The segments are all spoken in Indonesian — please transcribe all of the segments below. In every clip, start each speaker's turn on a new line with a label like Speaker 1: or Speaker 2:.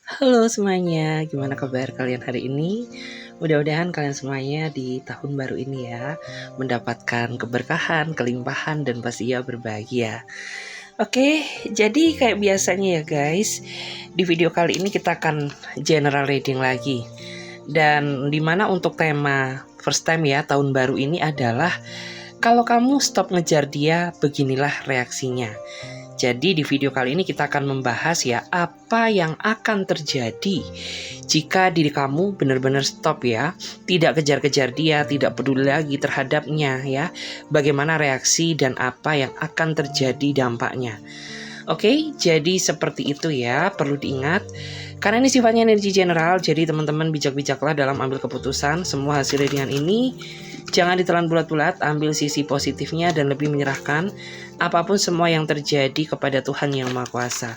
Speaker 1: Halo semuanya, gimana kabar kalian hari ini? Mudah-mudahan kalian semuanya di tahun baru ini ya mendapatkan keberkahan, kelimpahan, dan pastinya berbahagia. Oke, jadi kayak biasanya ya guys, di video kali ini kita akan general reading lagi. Dan dimana untuk tema first time ya tahun baru ini adalah kalau kamu stop ngejar dia, beginilah reaksinya. Jadi di video kali ini kita akan membahas ya apa yang akan terjadi jika diri kamu benar-benar stop ya, tidak kejar-kejar dia, tidak peduli lagi terhadapnya ya. Bagaimana reaksi dan apa yang akan terjadi dampaknya. Oke, jadi seperti itu ya, perlu diingat. Karena ini sifatnya energi general, jadi teman-teman bijak-bijaklah dalam ambil keputusan. Semua hasil readingan ini jangan ditelan bulat-bulat, ambil sisi positifnya dan lebih menyerahkan apapun semua yang terjadi kepada Tuhan Yang Maha Kuasa.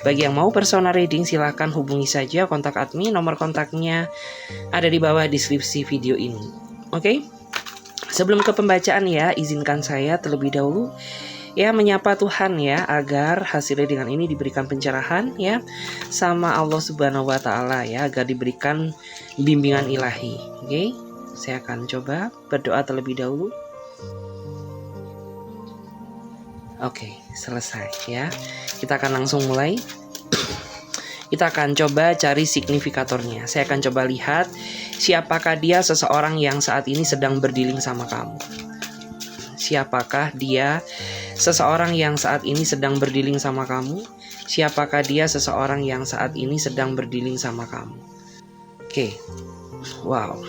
Speaker 1: Bagi yang mau personal reading silahkan hubungi saja kontak admin, nomor kontaknya ada di bawah deskripsi video ini. Oke? Sebelum ke pembacaan ya, izinkan saya terlebih dahulu ya menyapa Tuhan ya agar hasil readingan ini diberikan pencerahan ya sama Allah Subhanahu wa taala ya, agar diberikan bimbingan ilahi. Oke? Saya akan coba berdoa terlebih dahulu. Oke, selesai ya. Kita akan langsung mulai. Kita akan coba cari signifikatornya. Saya akan coba lihat siapakah dia seseorang yang saat ini sedang berdealing sama kamu. Siapakah dia seseorang yang saat ini sedang berdealing sama kamu? Siapakah dia seseorang yang saat ini sedang berdealing sama kamu? Oke. Wow.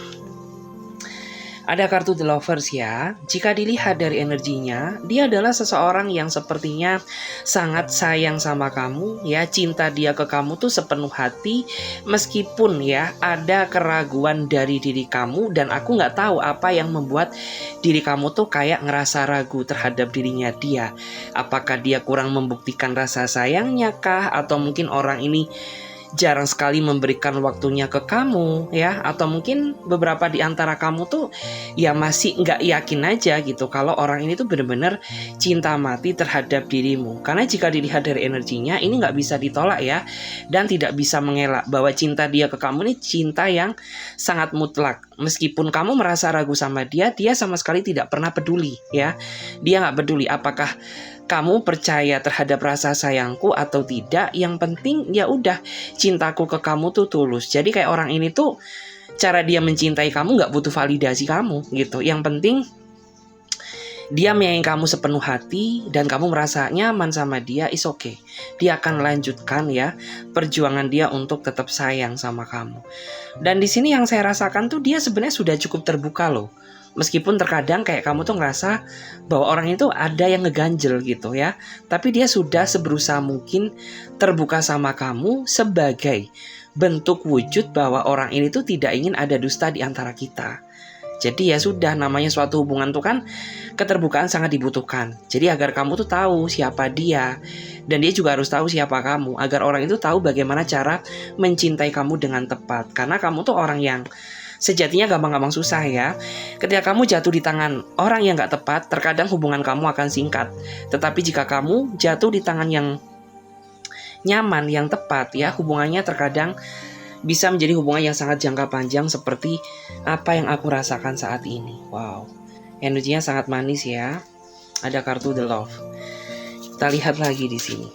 Speaker 1: Ada kartu The Lovers ya. Jika dilihat dari energinya, dia adalah seseorang yang sepertinya sangat sayang sama kamu ya. Cinta dia ke kamu tuh sepenuh hati, meskipun ya ada keraguan dari diri kamu. Dan aku gak tahu apa yang membuat diri kamu tuh kayak ngerasa ragu terhadap dirinya dia. Apakah dia kurang membuktikan rasa sayangnya kah? Atau mungkin orang ini jarang sekali memberikan waktunya ke kamu ya, atau mungkin beberapa di antara kamu tuh ya masih nggak yakin aja gitu kalau orang ini tuh benar-benar cinta mati terhadap dirimu. Karena jika dilihat dari energinya ini nggak bisa ditolak ya, dan tidak bisa mengelak bahwa cinta dia ke kamu ini cinta yang sangat mutlak. Meskipun kamu merasa ragu sama dia, dia sama sekali tidak pernah peduli ya. Dia nggak peduli apakah kamu percaya terhadap rasa sayangku atau tidak. Yang penting ya udah, cintaku ke kamu tuh tulus. Jadi kayak orang ini tuh cara dia mencintai kamu nggak butuh validasi kamu gitu. Yang penting dia menyayangi kamu sepenuh hati dan kamu merasa nyaman sama dia, is okay. Dia akan lanjutkan ya perjuangan dia untuk tetap sayang sama kamu. Dan di sini yang saya rasakan tuh dia sebenarnya sudah cukup terbuka loh. Meskipun terkadang kayak kamu tuh ngerasa bahwa orang itu ada yang ngeganjel gitu ya. Tapi dia sudah seberusaha mungkin terbuka sama kamu sebagai bentuk wujud bahwa orang ini tuh tidak ingin ada dusta di antara kita. Jadi ya sudah, namanya suatu hubungan tuh kan keterbukaan sangat dibutuhkan. Jadi agar kamu tuh tahu siapa dia, dan dia juga harus tahu siapa kamu, agar orang itu tahu bagaimana cara mencintai kamu dengan tepat. Karena kamu tuh orang yang sejatinya gampang-gampang susah ya. Ketika kamu jatuh di tangan orang yang gak tepat, terkadang hubungan kamu akan singkat. Tetapi jika kamu jatuh di tangan yang nyaman, yang tepat ya, hubungannya terkadang bisa menjadi hubungan yang sangat jangka panjang seperti apa yang aku rasakan saat ini. Wow, energinya sangat manis ya. Ada kartu The Love. Kita lihat lagi di sini.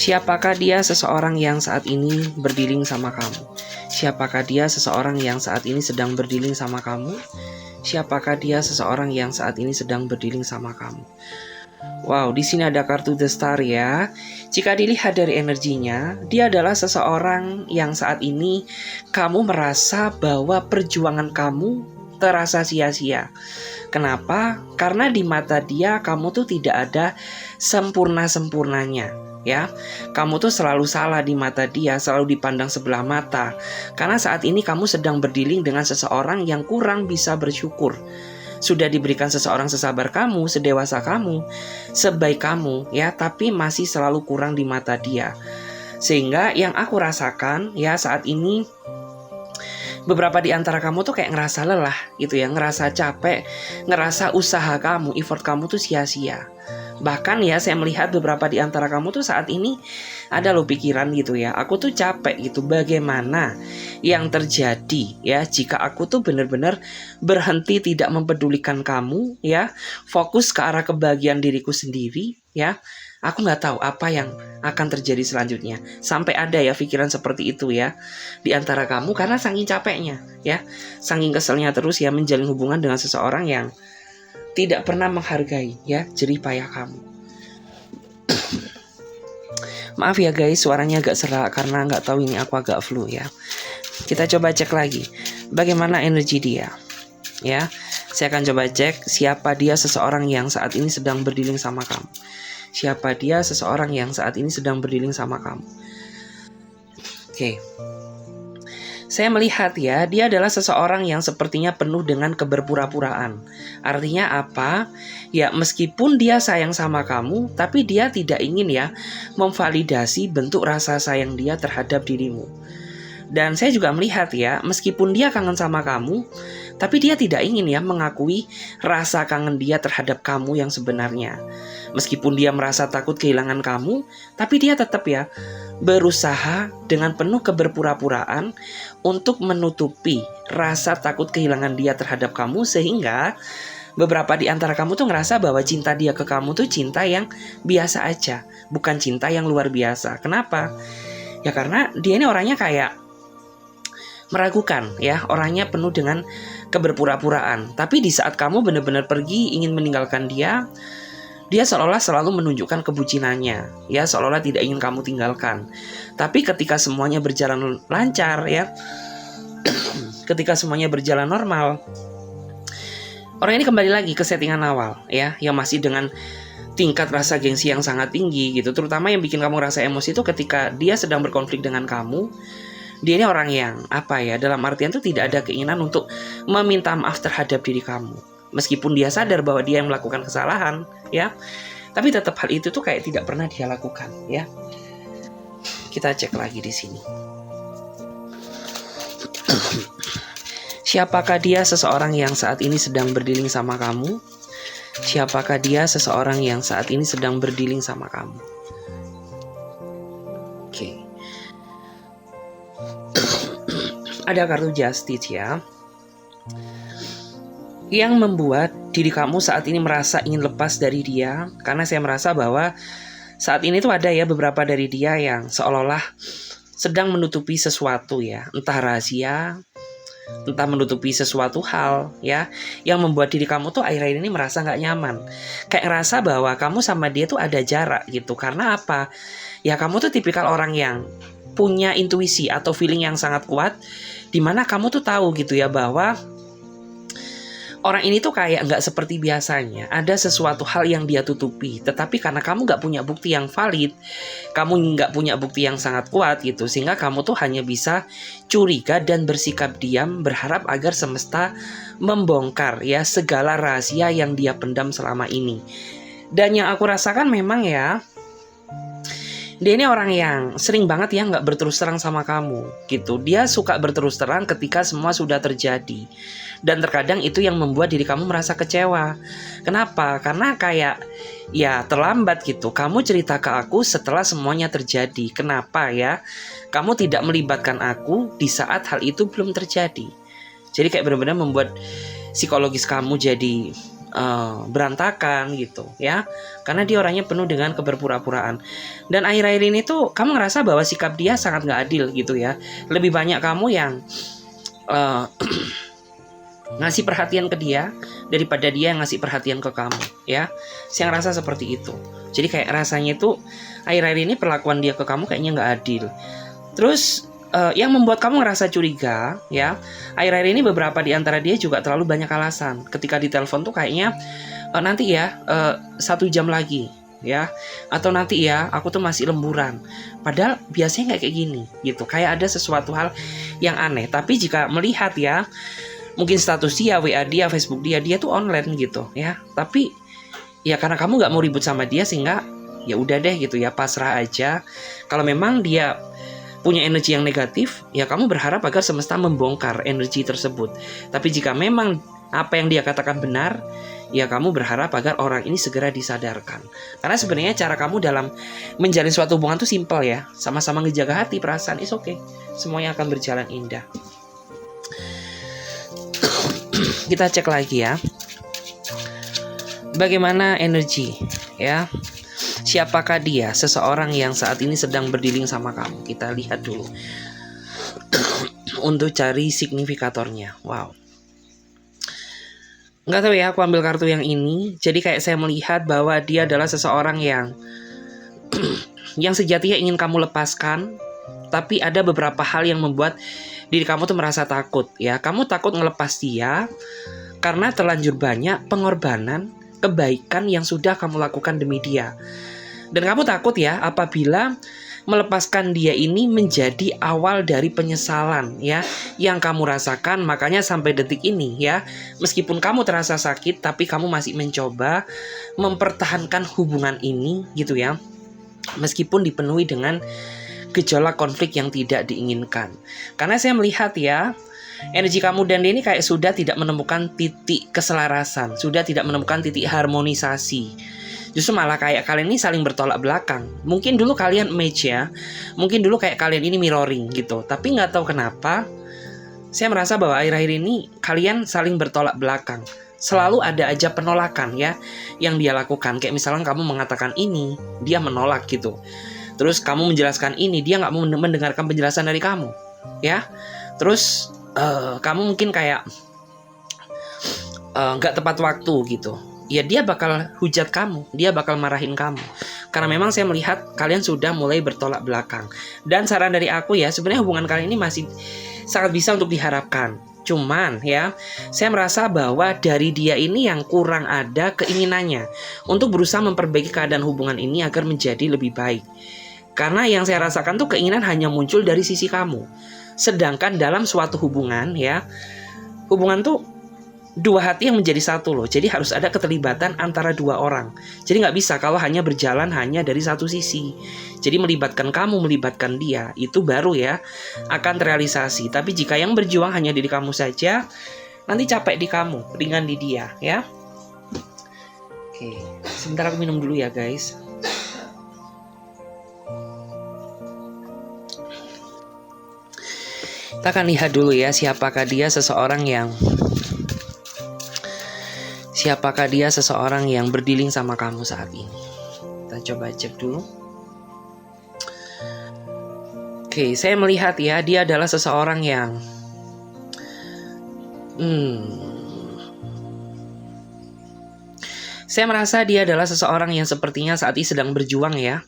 Speaker 1: Siapakah dia seseorang yang saat ini berdealing sama kamu? Siapakah dia seseorang yang saat ini sedang berdealing sama kamu? Siapakah dia seseorang yang saat ini sedang berdealing sama kamu? Wow, di sini ada kartu The Star ya. Jika dilihat dari energinya, dia adalah seseorang yang saat ini kamu merasa bahwa perjuangan kamu terasa sia-sia. Kenapa? Karena di mata dia kamu tuh tidak ada sempurna-sempurnanya ya. Kamu tuh selalu salah di mata dia, selalu dipandang sebelah mata. Karena saat ini kamu sedang berdealing dengan seseorang yang kurang bisa bersyukur. Sudah diberikan seseorang sesabar kamu, sedewasa kamu, sebaik kamu ya, tapi masih selalu kurang di mata dia. Sehingga yang aku rasakan ya saat ini, beberapa di antara kamu tuh kayak ngerasa lelah gitu ya, ngerasa capek, ngerasa usaha kamu, effort kamu tuh sia-sia. Bahkan ya saya melihat beberapa di antara kamu tuh saat ini ada loh pikiran gitu ya, aku tuh capek gitu, bagaimana yang terjadi ya jika aku tuh benar-benar berhenti tidak mempedulikan kamu ya, fokus ke arah kebahagiaan diriku sendiri ya. Aku nggak tahu apa yang akan terjadi selanjutnya. Sampai ada ya pikiran seperti itu ya di antara kamu karena saking capeknya ya, saking keselnya terus ya menjalin hubungan dengan seseorang yang tidak pernah menghargai ya jerih payah kamu. Maaf ya guys, suaranya agak serak karena nggak tahu ini aku agak flu ya. Kita coba cek lagi bagaimana energi dia ya. Saya akan coba cek siapa dia seseorang yang saat ini sedang berdealing sama kamu. Siapa dia seseorang yang saat ini sedang berdealing sama kamu. Oke. Saya melihat ya, dia adalah seseorang yang sepertinya penuh dengan keberpura-puraan. Artinya apa? Ya, meskipun dia sayang sama kamu, tapi dia tidak ingin ya memvalidasi bentuk rasa sayang dia terhadap dirimu. Dan saya juga melihat ya, meskipun dia kangen sama kamu, tapi dia tidak ingin ya mengakui rasa kangen dia terhadap kamu yang sebenarnya. Meskipun dia merasa takut kehilangan kamu, tapi dia tetap ya berusaha dengan penuh keberpura-puraan untuk menutupi rasa takut kehilangan dia terhadap kamu, sehingga beberapa di antara kamu tuh ngerasa bahwa cinta dia ke kamu tuh cinta yang biasa aja, bukan cinta yang luar biasa. Kenapa? Ya karena dia ini orangnya kayak meragukan ya, orangnya penuh dengan keberpura-puraan. Tapi di saat kamu benar-benar pergi ingin meninggalkan dia seolah-olah selalu menunjukkan kebucinannya ya, seolah-olah tidak ingin kamu tinggalkan. Tapi ketika semuanya berjalan lancar ya, ketika semuanya berjalan normal, orang ini kembali lagi ke settingan awal ya, yang masih dengan tingkat rasa gengsi yang sangat tinggi gitu. Terutama yang bikin kamu rasa emosi itu ketika dia sedang berkonflik dengan kamu. Dia ini orang yang apa ya, dalam artian tuh tidak ada keinginan untuk meminta maaf terhadap diri kamu. Meskipun dia sadar bahwa dia yang melakukan kesalahan ya, tapi tetap hal itu tuh kayak tidak pernah dia lakukan ya. Kita cek lagi di sini. Siapakah dia seseorang yang saat ini sedang berdealing sama kamu? Siapakah dia seseorang yang saat ini sedang berdealing sama kamu? Oke. Ada kartu Justice ya, yang membuat diri kamu saat ini merasa ingin lepas dari dia. Karena saya merasa bahwa saat ini tuh ada ya beberapa dari dia yang seolah-olah sedang menutupi sesuatu ya, entah rahasia, entah menutupi sesuatu hal ya, yang membuat diri kamu tuh akhir-akhir ini merasa gak nyaman. Kayak ngerasa bahwa kamu sama dia tuh ada jarak gitu. Karena apa? Ya kamu tuh tipikal orang yang punya intuisi atau feeling yang sangat kuat, dimana kamu tuh tahu gitu ya bahwa orang ini tuh kayak nggak seperti biasanya. Ada sesuatu hal yang dia tutupi. Tetapi karena kamu nggak punya bukti yang valid, kamu nggak punya bukti yang sangat kuat gitu, sehingga kamu tuh hanya bisa curiga dan bersikap diam, berharap agar semesta membongkar ya segala rahasia yang dia pendam selama ini. Dan yang aku rasakan memang ya, dia ini orang yang sering banget ya nggak berterus terang sama kamu gitu. Dia suka berterus terang ketika semua sudah terjadi. Dan terkadang itu yang membuat diri kamu merasa kecewa. Kenapa? Karena kayak ya terlambat gitu. Kamu cerita ke aku setelah semuanya terjadi. Kenapa ya? Kamu tidak melibatkan aku di saat hal itu belum terjadi. Jadi kayak benar-benar membuat psikologis kamu jadi berantakan gitu ya, karena dia orangnya penuh dengan keberpura-puraan. Dan akhir-akhir ini tuh kamu ngerasa bahwa sikap dia sangat gak adil gitu ya. Lebih banyak kamu yang ngasih perhatian ke dia daripada dia yang ngasih perhatian ke kamu ya. Saya ngerasa seperti itu. Jadi kayak rasanya itu akhir-akhir ini perlakuan dia ke kamu kayaknya gak adil. Terus yang membuat kamu ngerasa curiga ya, akhir-akhir ini beberapa di antara dia juga terlalu banyak alasan. Ketika ditelepon tuh kayaknya nanti ya 1 jam lagi ya, atau nanti ya aku tuh masih lemburan. Padahal biasanya nggak kayak gini gitu. Kayak ada sesuatu hal yang aneh. Tapi jika melihat ya, mungkin status dia, WA dia, Facebook dia tuh online gitu ya. Tapi ya karena kamu nggak mau ribut sama dia, sehingga ya udah deh gitu ya, pasrah aja. Kalau memang dia punya energi yang negatif, ya kamu berharap agar semesta membongkar energi tersebut. Tapi jika memang apa yang dia katakan benar, ya kamu berharap agar orang ini segera disadarkan. Karena sebenarnya cara kamu dalam menjalin suatu hubungan tuh simpel ya. Sama-sama ngejaga hati, perasaan, is okay. Semuanya akan berjalan indah. Kita cek lagi ya. Bagaimana energi ya? Siapakah dia? Seseorang yang saat ini sedang berdealing sama kamu. Kita lihat dulu. Untuk cari signifikatornya. Wow. Nggak tahu ya, aku ambil kartu yang ini. Jadi kayak saya melihat bahwa dia adalah seseorang yang yang sejatinya ingin kamu lepaskan, tapi ada beberapa hal yang membuat diri kamu tuh merasa takut ya. Kamu takut ngelepas dia karena terlanjur banyak pengorbanan, kebaikan yang sudah kamu lakukan demi dia. Dan kamu takut ya apabila melepaskan dia ini menjadi awal dari penyesalan ya yang kamu rasakan. Makanya sampai detik ini ya, meskipun kamu terasa sakit, tapi kamu masih mencoba mempertahankan hubungan ini gitu ya, meskipun dipenuhi dengan gejolak konflik yang tidak diinginkan. Karena saya melihat ya, energi kamu dan dia ini kayak sudah tidak menemukan titik keselarasan, sudah tidak menemukan titik harmonisasi. Justru malah kayak kalian ini saling bertolak belakang. Mungkin dulu kalian match ya, mungkin dulu kayak kalian ini mirroring gitu. Tapi nggak tahu kenapa, saya merasa bahwa akhir-akhir ini kalian saling bertolak belakang. Selalu ada aja penolakan ya yang dia lakukan. Kayak misalnya kamu mengatakan ini, dia menolak gitu. Terus kamu menjelaskan ini, dia nggak mau mendengarkan penjelasan dari kamu ya. Terus kamu mungkin kayak nggak tepat waktu gitu. Ya dia bakal hujat kamu, dia bakal marahin kamu. Karena memang saya melihat kalian sudah mulai bertolak belakang. Dan saran dari aku ya, sebenarnya hubungan kalian ini masih sangat bisa untuk diharapkan. Cuman ya, saya merasa bahwa dari dia ini yang kurang ada keinginannya untuk berusaha memperbaiki keadaan hubungan ini agar menjadi lebih baik. Karena yang saya rasakan tuh keinginan hanya muncul dari sisi kamu. Sedangkan dalam suatu hubungan ya, hubungan tuh dua hati yang menjadi satu loh. Jadi harus ada keterlibatan antara dua orang. Jadi nggak bisa kalau hanya berjalan hanya dari satu sisi. Jadi melibatkan kamu, melibatkan dia, itu baru ya akan terrealisasi. Tapi jika yang berjuang hanya diri kamu saja, nanti capek di kamu, ringan di dia ya. Oke, sebentar aku minum dulu ya guys. Kita akan lihat dulu ya, siapakah dia seseorang yang berdealing sama kamu saat ini. Kita coba cek dulu. Oke, saya melihat ya, dia adalah seseorang yang saya merasa dia adalah seseorang yang sepertinya saat ini sedang berjuang ya,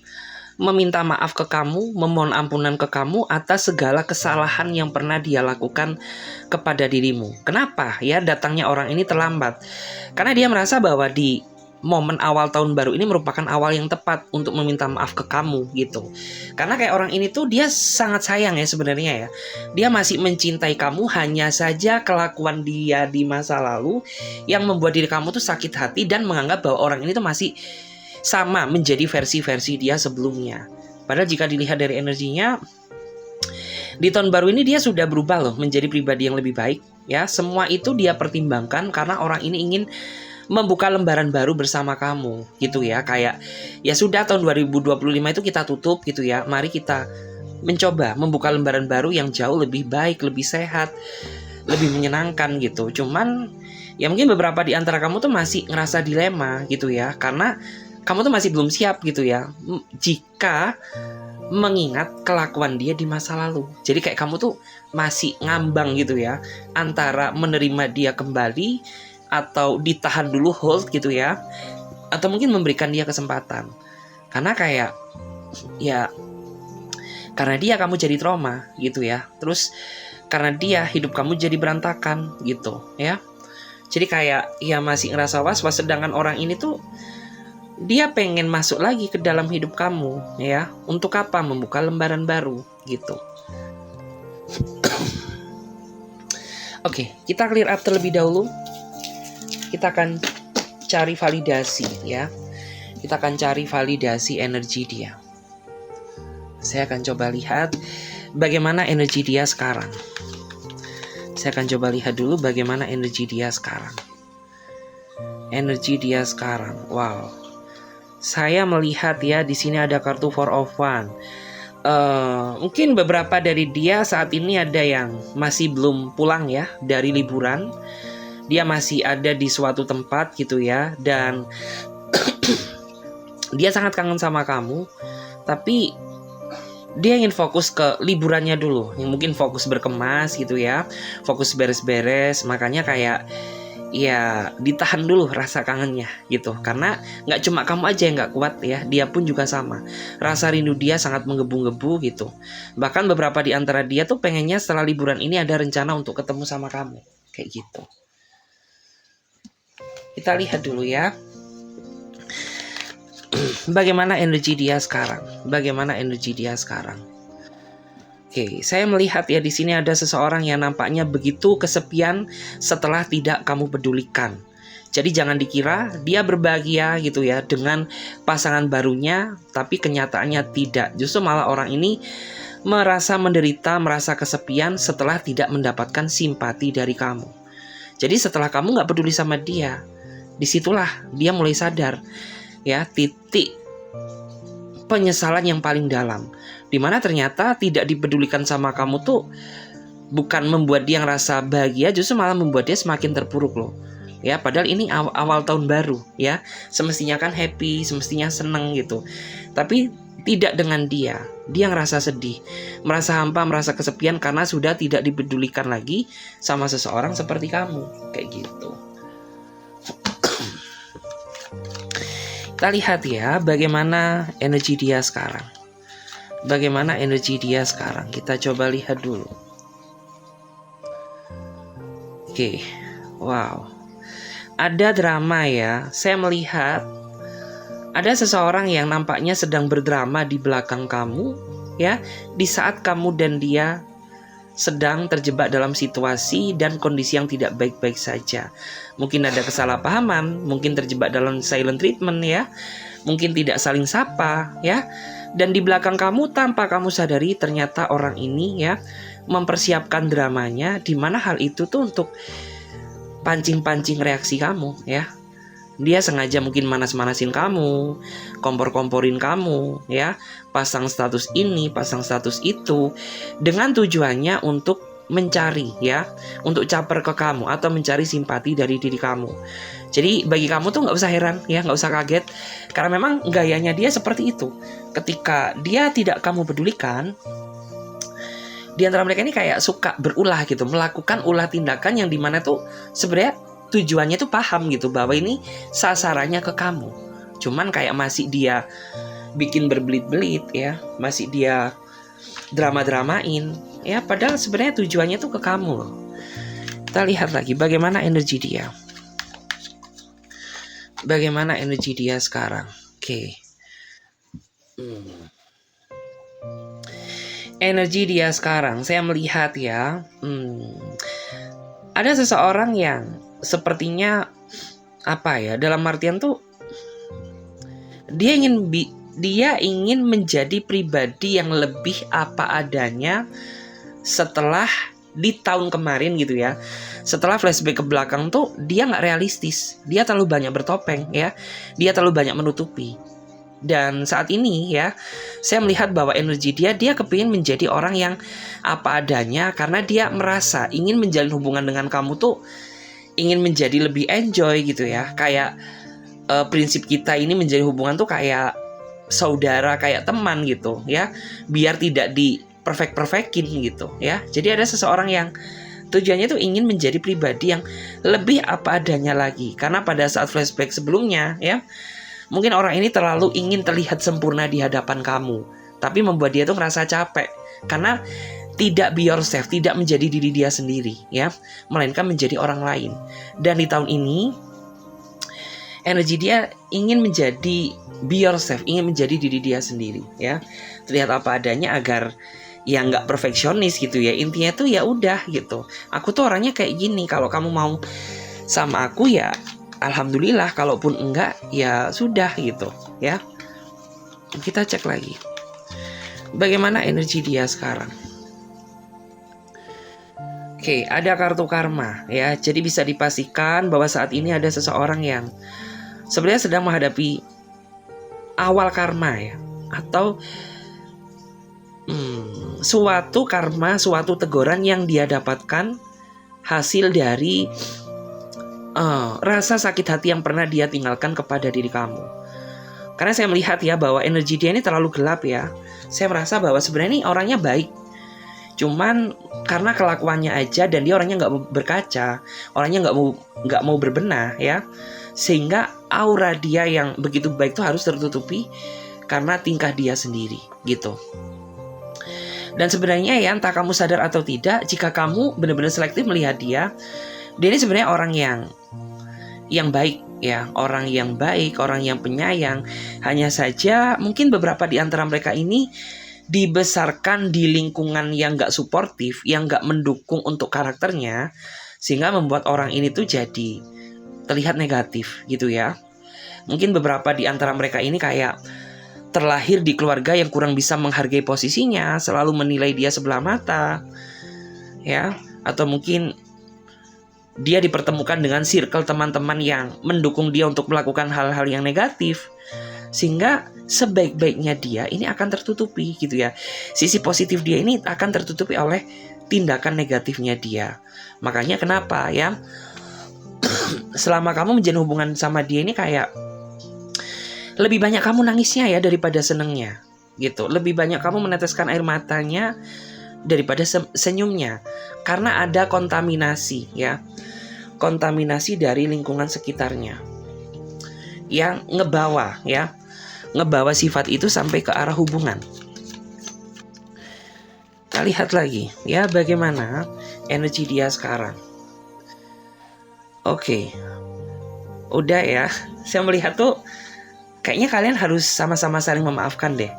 Speaker 1: meminta maaf ke kamu, memohon ampunan ke kamu atas segala kesalahan yang pernah dia lakukan kepada dirimu. Kenapa ya datangnya orang ini terlambat? Karena dia merasa bahwa di momen awal tahun baru ini merupakan awal yang tepat untuk meminta maaf ke kamu gitu. Karena kayak orang ini tuh dia sangat sayang ya sebenarnya ya. Dia masih mencintai kamu, hanya saja kelakuan dia di masa lalu yang membuat diri kamu tuh sakit hati dan menganggap bahwa orang ini tuh masih sama menjadi versi-versi dia sebelumnya. Padahal jika dilihat dari energinya, di tahun baru ini dia sudah berubah loh menjadi pribadi yang lebih baik ya. Semua itu dia pertimbangkan karena orang ini ingin membuka lembaran baru bersama kamu gitu ya. Kayak ya sudah, tahun 2025 itu kita tutup gitu ya. Mari kita mencoba membuka lembaran baru yang jauh lebih baik, lebih sehat, lebih menyenangkan gitu. Cuman ya mungkin beberapa di antara kamu tuh masih ngerasa dilema gitu ya, karena kamu tuh masih belum siap gitu ya jika mengingat kelakuan dia di masa lalu. Jadi kayak kamu tuh masih ngambang gitu ya, antara menerima dia kembali atau ditahan dulu, hold gitu ya, atau mungkin memberikan dia kesempatan. Karena kayak ya, karena dia kamu jadi trauma gitu ya. Terus karena dia hidup kamu jadi berantakan gitu ya. Jadi kayak ya masih ngerasa was-was, sedangkan orang ini tuh dia pengen masuk lagi ke dalam hidup kamu ya. Untuk apa? Membuka lembaran baru gitu. Oke, kita clear up terlebih dahulu. Kita akan cari validasi ya. Kita akan cari validasi energi dia. Saya akan coba lihat bagaimana energi dia sekarang. Saya akan coba lihat dulu bagaimana energi dia sekarang. energi dia sekarang. Wow. Saya melihat ya di sini ada kartu Four of Wands. Mungkin beberapa dari dia saat ini ada yang masih belum pulang ya dari liburan. Dia masih ada di suatu tempat gitu ya, dan dia sangat kangen sama kamu. Tapi dia ingin fokus ke liburannya dulu, yang mungkin fokus berkemas gitu ya, fokus beres-beres. Makanya kayak ya ditahan dulu rasa kangennya gitu, karena nggak cuma kamu aja yang nggak kuat ya, dia pun juga sama, rasa rindu dia sangat menggebu-gebu gitu. Bahkan beberapa di antara dia tuh pengennya setelah liburan ini ada rencana untuk ketemu sama kamu kayak gitu. Kita lihat dulu ya bagaimana energi dia sekarang, bagaimana energi dia sekarang. Oke, saya melihat ya di sini ada seseorang yang nampaknya begitu kesepian setelah tidak kamu pedulikan. Jadi jangan dikira dia berbahagia gitu ya dengan pasangan barunya, tapi kenyataannya tidak. Justru malah orang ini merasa menderita, merasa kesepian setelah tidak mendapatkan simpati dari kamu. Jadi setelah kamu nggak peduli sama dia, disitulah dia mulai sadar ya, titik penyesalan yang paling dalam, dimana ternyata tidak dipedulikan sama kamu tuh bukan membuat dia ngerasa bahagia, justru malah membuat dia semakin terpuruk loh. Ya, padahal ini awal tahun baru ya, semestinya kan happy, semestinya seneng gitu. Tapi tidak dengan dia ngerasa sedih, merasa hampa, merasa kesepian karena sudah tidak dipedulikan lagi sama seseorang seperti kamu, kayak gitu. Kita lihat ya bagaimana energi dia sekarang. Bagaimana energi dia sekarang? Kita coba lihat dulu. Oke, wow. Ada drama ya. Saya melihat ada seseorang yang nampaknya sedang berdrama di belakang kamu ya, di saat kamu dan dia sedang terjebak dalam situasi dan kondisi yang tidak baik-baik saja. Mungkin ada kesalahpahaman, mungkin terjebak dalam silent treatment ya, mungkin tidak saling sapa ya. Dan di belakang kamu tanpa kamu sadari ternyata orang ini ya mempersiapkan dramanya, di mana hal itu tuh untuk pancing-pancing reaksi kamu ya. Dia sengaja mungkin manas-manasin kamu, kompor-komporin kamu ya, pasang status ini, pasang status itu, dengan tujuannya untuk mencari ya, untuk caper ke kamu atau mencari simpati dari diri kamu. Jadi bagi kamu tuh nggak usah heran ya, nggak usah kaget, karena memang gayanya dia seperti itu. Ketika dia tidak kamu pedulikan, di antara mereka ini kayak suka berulah gitu, melakukan ulah tindakan yang dimana tuh sebenarnya tujuannya tuh paham gitu bahwa ini sasarannya ke kamu. Cuman kayak masih dia bikin berbelit-belit ya, masih dia drama-dramain ya, padahal sebenarnya tujuannya tuh ke kamu loh. Kita lihat lagi bagaimana energi dia. Bagaimana energi dia sekarang. Oke. Energi dia sekarang, saya melihat ya, ada seseorang yang sepertinya apa ya, dalam artian tuh dia ingin menjadi pribadi yang lebih apa adanya setelah di tahun kemarin gitu ya. Setelah flashback ke belakang tuh dia nggak realistis, dia terlalu banyak bertopeng ya, dia terlalu banyak menutupi. Dan saat ini ya, saya melihat bahwa energi dia kepingin menjadi orang yang apa adanya, karena dia merasa ingin menjalin hubungan dengan kamu tuh ingin menjadi lebih enjoy gitu ya. Kayak prinsip kita ini menjadi hubungan tuh kayak saudara, kayak teman gitu ya, biar tidak di perfect-perfectin gitu ya. Jadi ada seseorang yang tujuannya tuh ingin menjadi pribadi yang lebih apa adanya lagi, karena pada saat flashback sebelumnya ya, mungkin orang ini terlalu ingin terlihat sempurna di hadapan kamu, tapi membuat dia tuh ngerasa capek karena tidak be yourself, tidak menjadi diri dia sendiri ya, melainkan menjadi orang lain. Dan di tahun ini energi dia ingin menjadi be yourself, ingin menjadi diri dia sendiri ya, terlihat apa adanya agar ya nggak perfeksionis gitu ya. Intinya tuh ya udah gitu, aku tuh orangnya kayak gini, kalau kamu mau sama aku ya alhamdulillah, kalaupun enggak ya sudah gitu ya. Kita cek lagi bagaimana energi dia sekarang. Oke, ada kartu karma ya. Jadi bisa dipastikan bahwa saat ini ada seseorang yang sebenarnya sedang menghadapi awal karma ya, atau suatu karma, suatu teguran yang dia dapatkan hasil dari rasa sakit hati yang pernah dia tinggalkan kepada diri kamu. Karena saya melihat ya bahwa energi dia ini terlalu gelap ya. Saya merasa bahwa sebenarnya ini orangnya baik, cuman karena kelakuannya aja, dan dia orangnya nggak mau berkaca, orangnya nggak mau berbenah ya, sehingga aura dia yang begitu baik itu harus tertutupi karena tingkah dia sendiri gitu. Dan sebenarnya ya, entah kamu sadar atau tidak, jika kamu benar-benar selektif melihat dia ini sebenarnya orang yang baik ya, orang yang baik, orang yang penyayang. Hanya saja mungkin beberapa di antara mereka ini dibesarkan di lingkungan yang gak suportif, yang gak mendukung untuk karakternya, sehingga membuat orang ini tuh jadi terlihat negatif gitu ya. Mungkin beberapa di antara mereka ini kayak terlahir di keluarga yang kurang bisa menghargai posisinya, selalu menilai dia sebelah mata ya, atau mungkin dia dipertemukan dengan circle teman-teman yang mendukung dia untuk melakukan hal-hal yang negatif, sehingga sebaik-baiknya dia ini akan tertutupi gitu ya. Sisi positif dia ini akan tertutupi oleh tindakan negatifnya dia. Makanya kenapa ya, selama kamu menjalin hubungan sama dia ini kayak lebih banyak kamu nangisnya ya daripada senengnya gitu. Lebih banyak kamu meneteskan air matanya daripada senyumnya, karena ada kontaminasi ya, kontaminasi dari lingkungan sekitarnya yang ngebawa sifat itu sampai ke arah hubungan. Kita lihat lagi ya bagaimana energi dia sekarang. Oke, udah ya, saya melihat tuh kayaknya kalian harus sama-sama saling memaafkan deh,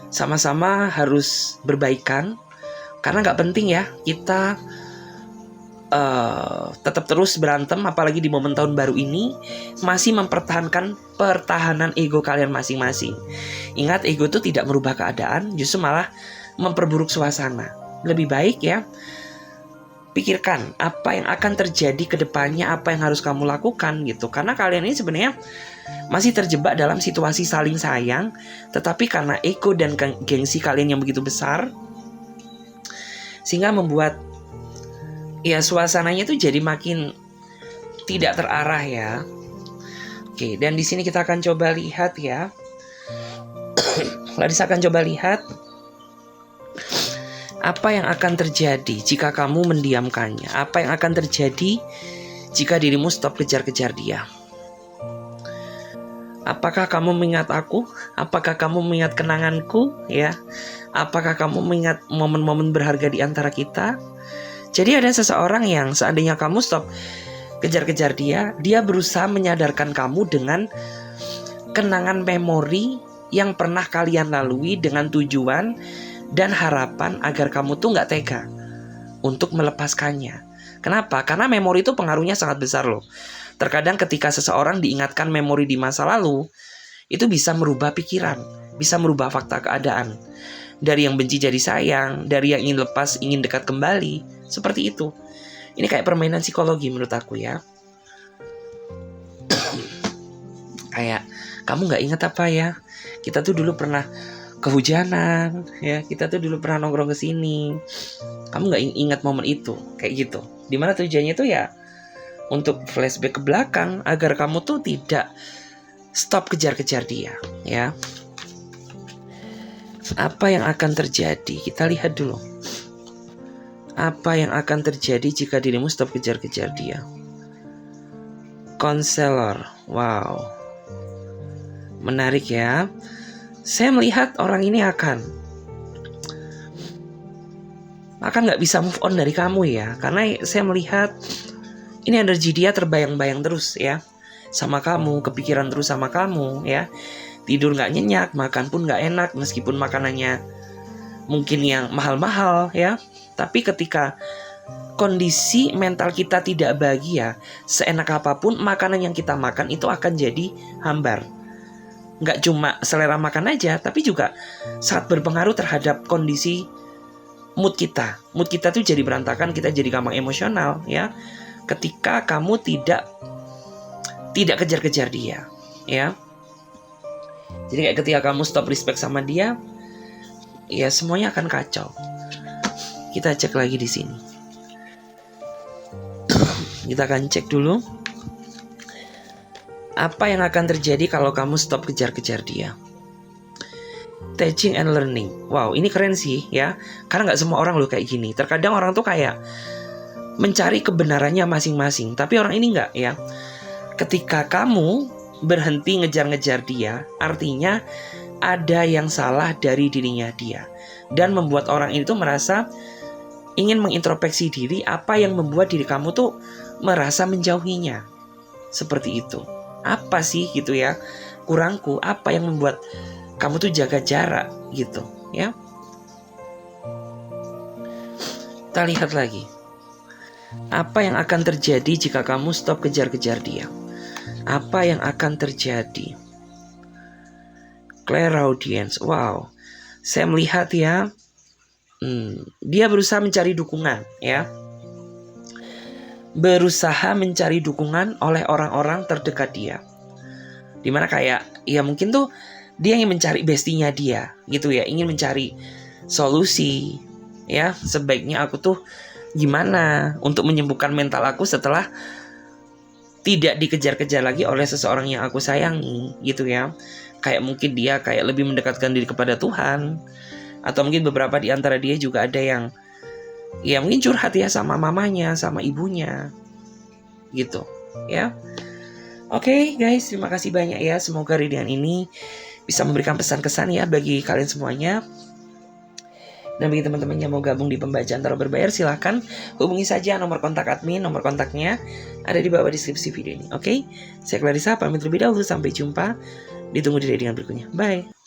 Speaker 1: sama-sama harus berbaikan. Karena gak penting ya kita tetap terus berantem, apalagi di momen tahun baru ini masih mempertahankan pertahanan ego kalian masing-masing. Ingat, ego itu tidak merubah keadaan, justru malah memperburuk suasana. Lebih baik ya, pikirkan apa yang akan terjadi ke depannya, apa yang harus kamu lakukan gitu. Karena kalian ini sebenarnya masih terjebak dalam situasi saling sayang, tetapi karena ego dan gengsi kalian yang begitu besar, sehingga membuat ya suasananya itu jadi makin tidak terarah ya. Oke, dan di sini kita akan coba lihat ya. Larissa akan coba lihat apa yang akan terjadi jika kamu mendiamkannya. Apa yang akan terjadi jika dirimu stop kejar-kejar dia. Apakah kamu mengingat aku? Apakah kamu mengingat kenanganku ya? Apakah kamu mengingat momen-momen berharga di antara kita? Jadi ada seseorang yang seandainya kamu stop kejar-kejar dia, dia berusaha menyadarkan kamu dengan kenangan memori yang pernah kalian lalui dengan tujuan dan harapan agar kamu tuh gak tega untuk melepaskannya. Kenapa? Karena memori itu pengaruhnya sangat besar loh. Terkadang ketika seseorang diingatkan memori di masa lalu, itu bisa merubah pikiran, bisa merubah fakta keadaan. Dari yang benci jadi sayang, dari yang ingin lepas ingin dekat kembali, seperti itu. Ini kayak permainan psikologi menurut aku ya. Kayak, kamu gak ingat apa ya? Kita tuh dulu pernah kehujanan, ya. Kita tuh dulu pernah nongkrong ke sini. Kamu gak ingat momen itu, kayak gitu. Dimana tujuannya tuh ya untuk flashback ke belakang agar kamu tuh tidak stop kejar-kejar dia, ya. Apa yang akan terjadi? Kita lihat dulu. Apa yang akan terjadi jika dirimu stop kejar-kejar dia? Konselor. Wow. Menarik ya. Saya melihat orang ini akan gak bisa move on dari kamu ya. Karena saya melihat ini energi dia terbayang-bayang terus ya sama kamu, kepikiran terus sama kamu ya. Tidur gak nyenyak, makan pun gak enak, meskipun makanannya mungkin yang mahal-mahal ya. Tapi ketika kondisi mental kita tidak bahagia, seenak apapun makanan yang kita makan itu akan jadi hambar. Gak cuma selera makan aja, tapi juga sangat berpengaruh terhadap kondisi mood kita tuh jadi berantakan, kita jadi gampang emosional ya. Ketika kamu tidak kejar-kejar dia, ya. Jadi kayak ketika kamu stop respect sama dia, ya semuanya akan kacau. Kita cek lagi di sini. Kita akan cek dulu apa yang akan terjadi kalau kamu stop kejar-kejar dia. Teaching and learning. Wow, ini keren sih ya. Karena gak semua orang loh kayak gini. Terkadang orang tuh kayak mencari kebenarannya masing-masing. Tapi orang ini gak ya. Ketika kamu berhenti ngejar-ngejar dia, artinya ada yang salah dari dirinya dia. Dan membuat orang itu merasa ingin mengintrospeksi diri, apa yang membuat diri kamu tuh merasa menjauhinya. Seperti itu. Apa sih gitu ya kurangku, apa yang membuat kamu tuh jaga jarak gitu ya. Kita lihat lagi. Apa yang akan terjadi jika kamu stop kejar-kejar dia? Apa yang akan terjadi? Clairaudience. Wow. Saya melihat ya, dia berusaha mencari dukungan ya. Berusaha mencari dukungan oleh orang-orang terdekat dia. Dimana kayak ya mungkin tuh dia ingin mencari bestinya dia gitu ya, ingin mencari solusi ya, sebaiknya aku tuh gimana untuk menyembuhkan mental aku setelah tidak dikejar-kejar lagi oleh seseorang yang aku sayangi gitu ya. Kayak mungkin dia kayak lebih mendekatkan diri kepada Tuhan, atau mungkin beberapa di antara dia juga ada yang ya mungkin curhat ya sama mamanya, sama ibunya gitu ya. Oke guys, terima kasih banyak ya. Semoga readingan ini bisa memberikan pesan-kesan ya bagi kalian semuanya. Dan bagi teman-teman yang mau gabung di pembacaan tarot berbayar, silahkan hubungi saja nomor kontak admin. Nomor kontaknya ada di bawah deskripsi video ini. Oke, saya Clarissa pamit terlebih dahulu. Sampai jumpa. Ditunggu di readingan berikutnya. Bye.